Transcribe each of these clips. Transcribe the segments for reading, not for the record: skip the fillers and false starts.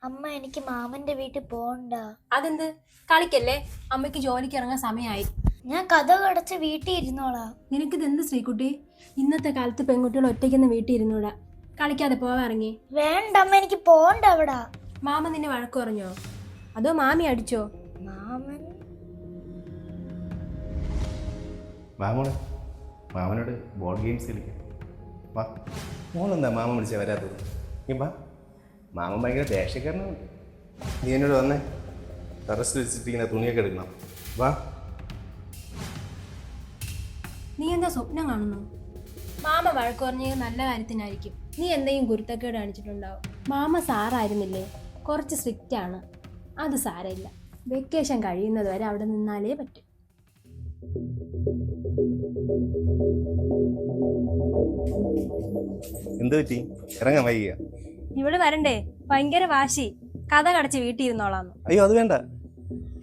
അമ്മ എനിക്ക് മാമന്റെ വീട്ടിൽ പോണ്ട. അതെന്ത്? കളിക്കല്ലേ, അമ്മയ്ക്ക് ജോലിക്ക് ഇറങ്ങാൻ സമയമായി. ഞാൻ കഥ കടച്ച് വീട്ടിൽ ഇരുന്നോളാം. നിനക്കിതെന്ത് ശ്രീകുട്ടി? ഇന്നത്തെ കാലത്ത് പെൺകുട്ടികൾ ഒറ്റയ്ക്കൊന്ന് വീട്ടിൽ ഇരുന്നൂടാ. കളിക്കാതെ പോകാൻ ഇറങ്ങി. വേണ്ട അമ്മ, എനിക്ക് പോണ്ട അവിടെ. മാമ നിന്നെ വഴക്ക് പറഞ്ഞോ? അതോ മാമി അടിച്ചോ? മാമൻ മാമോളെ, മാമനോട് ബോർഡ് ഗെയിംസ് കളിക്കാം. വാ. മോളെന്താ മാമൻ വിളിച്ചാൽ വരാത്തത്? നീ വാ. മാമൻ ഭയങ്കര ദേഷ്യക്കാരനാണ്. നീ എന്നോട് വന്നേ. ടെറസിൽ വെച്ചിട്ടിങ്ങനെ തുണിയൊക്കെ എടുക്കണം. വാ. നീ എന്താ സ്വപ്നം കാണുന്നു? മാമ വഴക്ക് പറഞ്ഞത് നല്ല കാര്യത്തിനായിരിക്കും. നീ എന്തെങ്കിലും ഗുരുത്തക്കേട് കാണിച്ചിട്ടുണ്ടാവും. മാമ സാറായിരുന്നില്ലേ? കുറച്ച് സ്ട്രിക്റ്റ് ആണ്. അത് സാരമില്ല. വെക്കേഷൻ കഴിയുന്നത് വരെ അവിടെ നിന്നാലേ പറ്റും. എന്ത് പറ്റി? ഇറങ്ങാൻ വൈകിയ? ഇവിടെ വരണ്ടേ? ഭയങ്കര വാശി. കഥ കടച്ച് വീട്ടിൽ ഇരുന്നോളാന്ന്. അയ്യോ, അത് വേണ്ട.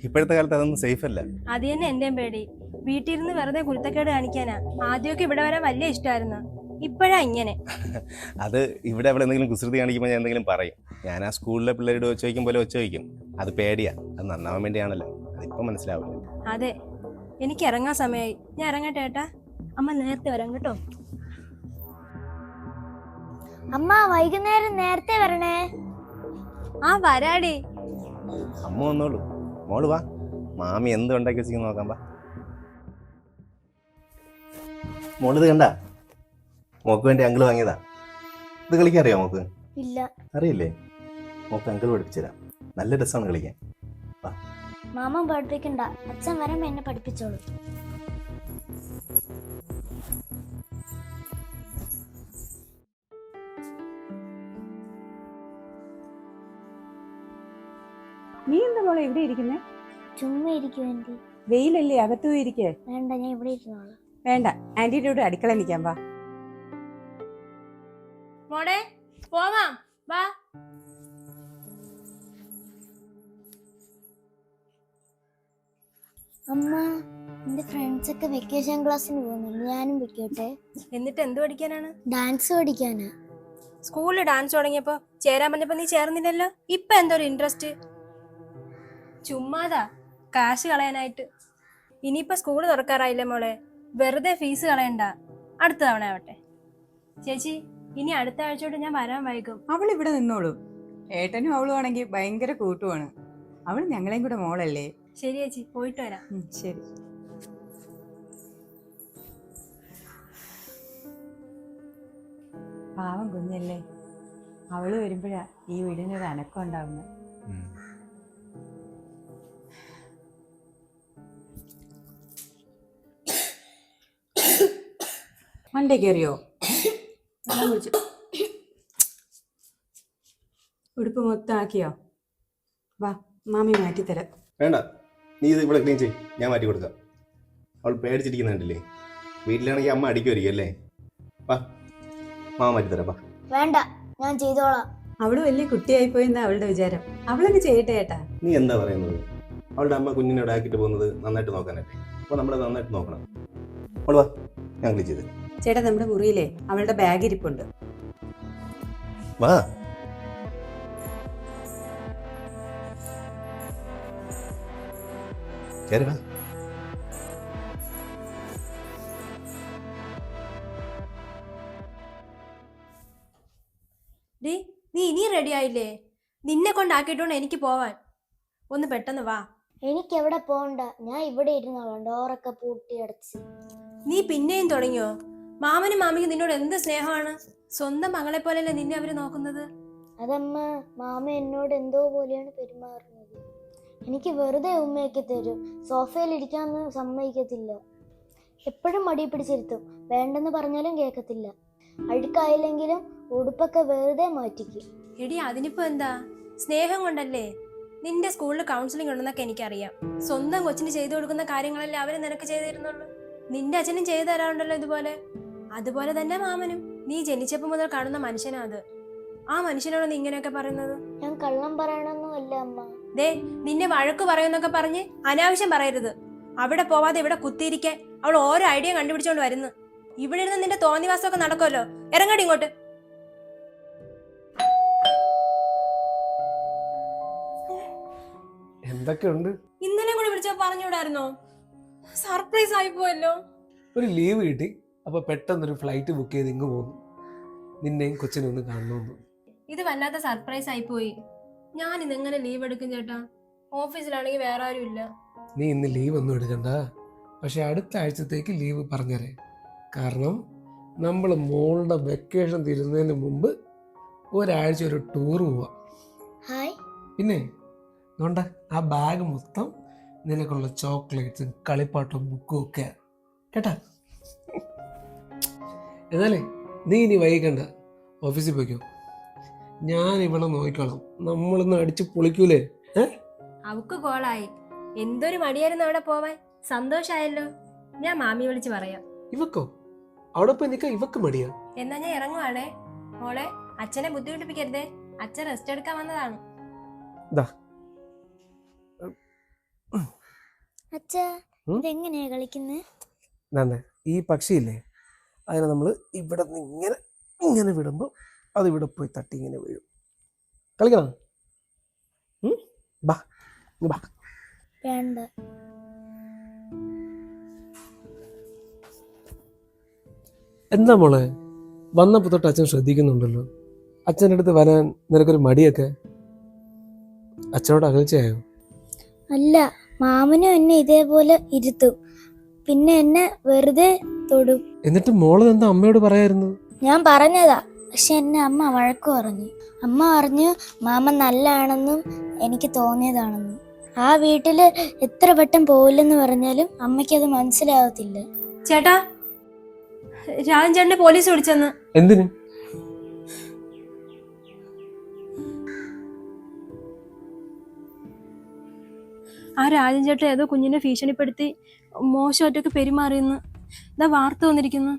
ഇപ്പോഴത്തെ കാലത്ത് അതൊന്നും സേഫ് അല്ല. അത് തന്നെ എന്റെയും പേടി. വീട്ടിലിരുന്ന് വെറുതെ കുരുത്തക്കേട് കാണിക്കാനാ. ആദ്യമൊക്കെ ഇവിടെ വരാൻ വലിയ ഇഷ്ടമായിരുന്നു. ഇപ്പോഴാ ഇങ്ങനെ. അത് ഇവിടെ അവിടെ എന്തെങ്കിലും കുസൃതി കാണിക്കുമ്പോൾ ഞാൻ എന്തെങ്കിലും പറയും. ഞാൻ ആ സ്കൂളിലെ പിള്ളേരോട് ഒച്ച വയ്ക്കും പോലെ ഒച്ച വയ്ക്കും. അത് പേടിയാ. അത് നന്നാവാൻ വേണ്ടിയാണല്ലോ. അതിപ്പം മനസ്സിലാവില്ല. അതെ, എനിക്ക് ഇറങ്ങാൻ സമയമായി. ഞാൻ ഇറങ്ങട്ടെ ഏട്ടാ. അമ്മ നേരത്തെ വരാം കേട്ടോ. അമ്മ വൈകുന്നേരം നേരത്തെ വരണേ. ആ വരാടി. അമ്മ വന്നോളൂ. മോള് വാ. മാമി എന്ത് ഉണ്ടാക്കി വെച്ചിരിക്കും നോക്കാം. വാ. മോളിത് കണ്ട? മോക്ക് വേണ്ടി അങ്കിൾ വാങ്ങിയതാ. ഇത് കളിക്കാൻ അറിയാമോ മോക്ക്? ഇല്ല. അറിയില്ലേ? മോക്ക് അങ്കിൾ പഠിപ്പിച്ചു തരാം. നല്ല രസമാണ് കളിക്കാൻ. വാ. മാമൻ പഠിപ്പിക്കണ്ട, അച്ഛൻ വരുമ്പോ എന്നെ പഠിപ്പിച്ചോളൂ. നീ എന്താ മോളെ ഇവിടെ ഇരിക്കുന്നേ? ചുമ്മാ ഇരിക്കും ആന്റി. വെയിലല്ലേ, അകത്തു പോയി ഇരിക്കേ. വേണ്ട, ഞാൻ ഇവിടെ ഇരുന്നോളാം. വേണ്ട, ആന്റിയുടെ കൂടെ അടുക്കള നിൽക്കാൻ വാ. മോളെ പോവാം, വാ. അമ്മ, എന്റെ ഫ്രണ്ട്സ് ഒക്കെ വെക്കേഷൻ ക്ലാസ്സിന് പോകുന്നുണ്ട്. ഞാനും വെക്കട്ടെ? എന്നിട്ട് എന്ത് പഠിക്കാനാണ്? ഡാൻസ് പഠിക്കാനാ. സ്കൂളിൽ ഡാൻസ് തുടങ്ങിയപ്പോ ചേരാൻ പറഞ്ഞപ്പോ നീ ചേർന്നില്ലല്ലോ. ഇപ്പൊ എന്തോ ഒരു ഇൻട്രസ്റ്റ്? ചുമ്മാതാ, കാശ് കളയാനായിട്ട്. ഇനിയിപ്പോ സ്കൂള് തുറക്കാറായില്ലേ മോളെ, വെറുതെ ഫീസ് കളയണ്ട. അടുത്ത തവണ ആവട്ടെ. ചേച്ചി, ഇനി അടുത്ത ആഴ്ചയോട്ട് ഞാൻ വരാൻ വൈകും. അവൾ ഇവിടെ നിന്നോളൂ. ഏട്ടനും അവളും ആണെങ്കിൽ ഭയങ്കര കൂട്ടുമാണ്. അവൾ ഞങ്ങളെയും കൂടെ മോളല്ലേ. ശരി ചേച്ചി, പോയിട്ട് വരാം. ശരി. പാവം കുഞ്ഞല്ലേ, അവള് വരുമ്പോഴാ ഈ വീടിനൊരു അനക്കം ഉണ്ടാവുന്നത്. മണ്ടേ കയറിയോ? ഉടുപ്പ് മൊത്തം ആക്കിയോ? വാ, മാമി മാറ്റിത്തരാം. വേണ്ട, നീ ഇത് ഇവിടെ ക്ലീൻ ചെയ്യ്. ഞാൻ മാറ്റി കൊടുക്കാം. അവൾ പേടിച്ചിരിക്കുന്നുണ്ടല്ലേ? വീട്ടിലാണെങ്കിൽ അമ്മ അടിക്കുമായിരിക്കും അല്ലേ? വാ, മാമ മാറ്റി തരാം. വാ. വേണ്ട, ഞാൻ ചെയ്തോളാം. അവള് വലിയ കുട്ടിയായി പോയെന്നാ അവളുടെ വിചാരം. അവളൊക്കെ ചെയ്യട്ടെ ഏട്ടാ. നീ എന്താ പറയുന്നത്? അവളുടെ അമ്മ കുഞ്ഞിനെ ഇവിടെ ആക്കിയിട്ട് പോകുന്നത് നന്നായിട്ട് നോക്കാനല്ലേ. അപ്പോൾ നമ്മൾ നന്നായിട്ട് നോക്കണം. അവൾ വാ, ഞാൻ ക്ലീൻ ചെയ്ത്. ചേട്ടാ, നമ്മുടെ മുറിയിലെ അവളുടെ ബാഗ് ഇരിപ്പുണ്ട്. വാ. ശരി, വാ. ഡീ, നീ ഇനി റെഡി ആയില്ലേ? നിന്നെ കൊണ്ടാക്കിയിട്ടുണ്ട് എനിക്ക് പോവാൻ. ഒന്ന് പെട്ടെന്ന് വാ. എനിക്ക് എവിടെ പോണ്ട, ഞാൻ ഇവിടെ ഇരുന്നോളാം. ഡോറൊക്കെ പൂട്ടി അടച്ച്. നീ പിന്നെയും തുടങ്ങിയോ? മാമനും മാമിക്കും നിന്നോട് എന്ത് സ്നേഹമാണ്. സ്വന്തം മകളെ പോലെയല്ലേ നിന്നെ അവര് നോക്കുന്നത്. അതമ്മ, മാമ എന്നോട് എന്തോ പോലെയാണ് പെരുമാറുന്നത്. എനിക്ക് വെറുതെ ഉമ്മയൊക്കെ തരും. സോഫയിൽ ഇരിക്കാന്ന് സമ്മതിക്കത്തില്ല. എപ്പോഴും മടി പിടിച്ചിരുത്തും. വേണ്ടെന്ന് പറഞ്ഞാലും കേൾക്കത്തില്ല. അഴുക്കായില്ലെങ്കിലും ഉടുപ്പൊക്കെ വെറുതെ മാറ്റിക്കും. എടി, അതിനിപ്പോ എന്താ? സ്നേഹം കൊണ്ടല്ലേ. നിന്റെ സ്കൂളിൽ കൗൺസിലിംഗ് ഉണ്ടെന്നൊക്കെ എനിക്കറിയാം. സ്വന്തം കൊച്ചിന് ചെയ്തു കൊടുക്കുന്ന കാര്യങ്ങളല്ലേ അവര് നിനക്ക് ചെയ്തു തരുന്നുള്ളൂ. നിന്റെ അച്ഛനും ചെയ്തു തരാറുണ്ടല്ലോ ഇതുപോലെ. അതുപോലെ തന്നെ മാമനും. നീ ജനിച്ചപ്പോ മുതൽ കാണുന്ന മനുഷ്യനാ അത്. ആ മനുഷ്യനോട് നീ ഇങ്ങനെയൊക്കെ പറയുന്നത്? ഞാൻ കള്ളം പറയണമെന്നും അല്ല അമ്മ. ദേ, നിന്നെ വഴക്ക് പറയുന്നൊക്കെ പറഞ്ഞ് അനാവശ്യം പറയരുത്. അവിടെ പോവാതെ ഇവിടെ കുത്തിയിരിക്കാൻ അവൾ ഓരോ ഐഡിയ കണ്ടുപിടിച്ചോണ്ട് വരുന്നു. ഇവിടെ ഇരുന്ന് നിന്റെ തോന്നിവാസമൊക്കെ നടക്കുമല്ലോ. ഇറങ്ങടി ഇങ്ങോട്ട്. എന്തൊക്കെയുണ്ട്? ഇന്നലെ കൂടെ വിളിച്ചാ പറഞ്ഞുകൂടായിരുന്നോ? സർപ്രൈസ് ആയി പോയല്ലോ. ഒരു ലീവ് കിട്ടി, അപ്പൊ പെട്ടെന്നൊരു ഫ്ലൈറ്റ് ബുക്ക് ചെയ്ത് ഇങ്ങ് പോന്നു. നിന്നെയും കൊച്ചിനെ ഒന്ന് കാണണമെന്ന്. ഇത് വല്ലാത്ത സർപ്രൈസ് ആയി പോയി. ഞാൻ ഇന്ന് എങ്ങനെ ലീവ് എടുക്കും ചേട്ടാ? ഓഫീസിലാണെങ്കിൽ വേറെ ആരും ഇല്ല. നീ ഇന്ന് ലീവ് ഒന്നും എടുക്കണ്ട, പക്ഷെ അടുത്ത ആഴ്ചത്തേക്ക് ലീവ് പറഞ്ഞേരെ. കാരണം നമ്മൾ മോളുടെ വെക്കേഷൻ തീരുന്നതിന് മുമ്പ് ഒരാഴ്ച ഒരു ടൂർ പോവാം. ഹായ്. പിന്നെ അതുകൊണ്ട് ആ ബാഗ് മൊത്തം നിനക്കുള്ള ചോക്ലേറ്റ്സും കളിപ്പാട്ടും ബുക്കും ഒക്കെ കേട്ടാ. എന്നാലേ നീ ഇനി വൈകണ്ട, ഓഫീസിൽ പോയിക്കോ. ഞാൻ ഇവിടെ നോക്കിക്കോളാം. നമ്മളിന്ന് അടിച്ച് പൊളിക്കൂലേ? അവക്ക് കോളായി. എന്തൊരു മടിയായിരുന്നു അവിടെ പോവാൻ. സന്തോഷായല്ലോ. ഞാൻ മാമി വിളിച്ച് പറയാം. ഇവക്കോ? അവിടെ പോയി നിൽക്കാൻ ഇവക്ക് മടിയാ? എന്നാ ഞാൻ ഇറങ്ങുവാണേ. മോളെ, അച്ഛനെ ബുദ്ധിമുട്ടിപ്പിക്കരുതേ. അച്ഛൻ റെസ്റ്റ് എടുക്കാൻ വന്നതാണ്. അച്ഛാ, ഇതെങ്ങനെയാ കളിക്കുന്നത്? ഈ പക്ഷിയില്ലേ, അതിനെ നമ്മൾ ഇവിടെ നിന്ന് ഇങ്ങനെ ഇങ്ങനെ വിടുമ്പോൾ അത് ഇവിടെ പോയി തട്ടി ഇങ്ങനെ വീഴും. കളിക്കണം? ബാ ബാ. വേണ്ട. എന്താ മോളെ, വന്നപ്പോൾ തൊട്ട് അച്ഛൻ ശ്രദ്ധിക്കുന്നുണ്ടല്ലോ. അച്ഛൻ്റെ അടുത്ത് വരാൻ നിനക്കൊരു മടിയൊക്കെ. അച്ഛനോട് അകൽച്ചയായോ? അല്ല, മാമനും എന്നെ ഇതേപോലെ ഇരുത്തും, പിന്നെ എന്നെ വെറുതെ തൊടും. എന്നിട്ട് മോള് എന്താ അമ്മയോട് പറയായിരുന്നു? ഞാൻ പറഞ്ഞതാ, പക്ഷെ എന്നെ അമ്മ വഴക്ക് പറഞ്ഞു. അമ്മ പറഞ്ഞു മാമൻ നല്ലതാണെന്നും എനിക്ക് തോന്നിയതാണെന്നും. ആ വീട്ടില് എത്ര വട്ടം പോവില്ലെന്ന് പറഞ്ഞാലും അമ്മയ്ക്കത് മനസ്സിലാവത്തില്ല. ചേട്ടാ, രാജൻ ചേട്ടനെ പോലീസ് വിളിച്ചെന്ന്. എന്തിന്? ആ രാജൻ ചേട്ടൻ ഏതോ കുഞ്ഞിനെ ഭീഷണിപ്പെടുത്തി മോശമായിട്ടൊക്കെ പെരുമാറിയെന്ന് ഇതാ വാർത്ത വന്നിരിക്കുന്നു.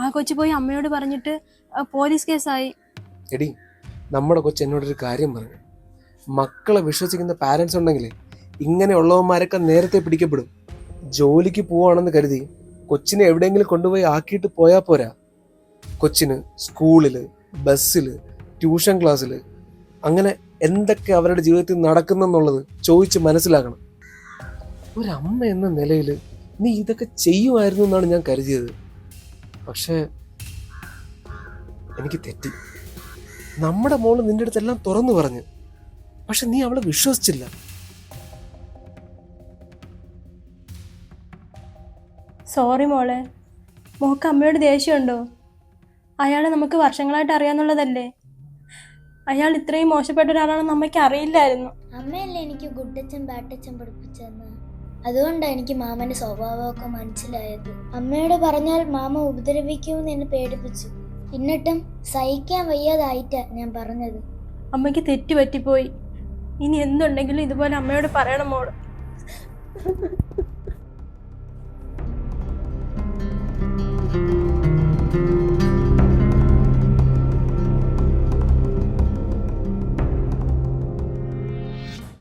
ആ കൊച്ചു പോയി അമ്മയോട് പറഞ്ഞിട്ട് പോലീസ് കേസായി. എടി, നമ്മുടെ കൊച്ചു എന്നോടൊരു കാര്യം പറഞ്ഞു. മക്കളെ വിശ്വസിക്കുന്ന പാരൻസ് ഉണ്ടെങ്കിലേ ഇങ്ങനെയുള്ളവന്മാരൊക്കെ നേരത്തെ പിടിക്കപ്പെടും. ജോലിക്ക് പോവാണെന്ന് കരുതി കൊച്ചിനെ എവിടെയെങ്കിലും കൊണ്ടുപോയി ആക്കിയിട്ട് പോയാൽ പോരാ. കൊച്ചിന് സ്കൂളിൽ, ബസ്സിൽ, ട്യൂഷൻ ക്ലാസ്സിൽ അങ്ങനെ എന്തൊക്കെ അവരുടെ ജീവിതത്തിൽ നടക്കുന്നെന്നുള്ളത് ചോദിച്ച് മനസ്സിലാക്കണം. ഒരമ്മ എന്ന നിലയിൽ നീ ഇതൊക്കെ ചെയ്യുമായിരുന്നു എന്നാണ് ഞാൻ കരുതിയത്. പക്ഷേ എനിക്ക് തെറ്റി. നമ്മുടെ മോള് നിന്റെ അടുത്തെല്ലാം തുറന്നു പറഞ്ഞു, പക്ഷെ നീ അവളെ വിശ്വസിച്ചില്ല. സോറി മോളെ. മോക്ക് അമ്മയോട് ദേഷ്യമുണ്ടോ? അയാളെ നമുക്ക് വർഷങ്ങളായിട്ട് അറിയാന്നുള്ളതല്ലേ. അയാൾ ഇത്രയും മോശപ്പെട്ട ഒരാളാണെന്ന് അമ്മയ്ക്ക് അറിയില്ലായിരുന്നു. അമ്മയല്ലേ എനിക്ക് ഗുഡ്ടച്ചും ബാറ്റച്ചും പഠിപ്പിച്ചെന്ന്. അതുകൊണ്ടാണ് എനിക്ക് മാമന്റെ സ്വഭാവമൊക്കെ മനസ്സിലായത്. അമ്മയോട് പറഞ്ഞാൽ മാമ ഉപദ്രവിക്കുമെന്ന് എന്നെ പേടിപ്പിച്ചു. എന്നിട്ടും സഹിക്കാൻ വയ്യാതായിട്ടാ ഞാൻ പറഞ്ഞത്. അമ്മയ്ക്ക് തെറ്റ് പറ്റിപ്പോയി. ഇനി എന്തുണ്ടെങ്കിലും ഇതുപോലെ അമ്മയോട് പറയണം മോള്.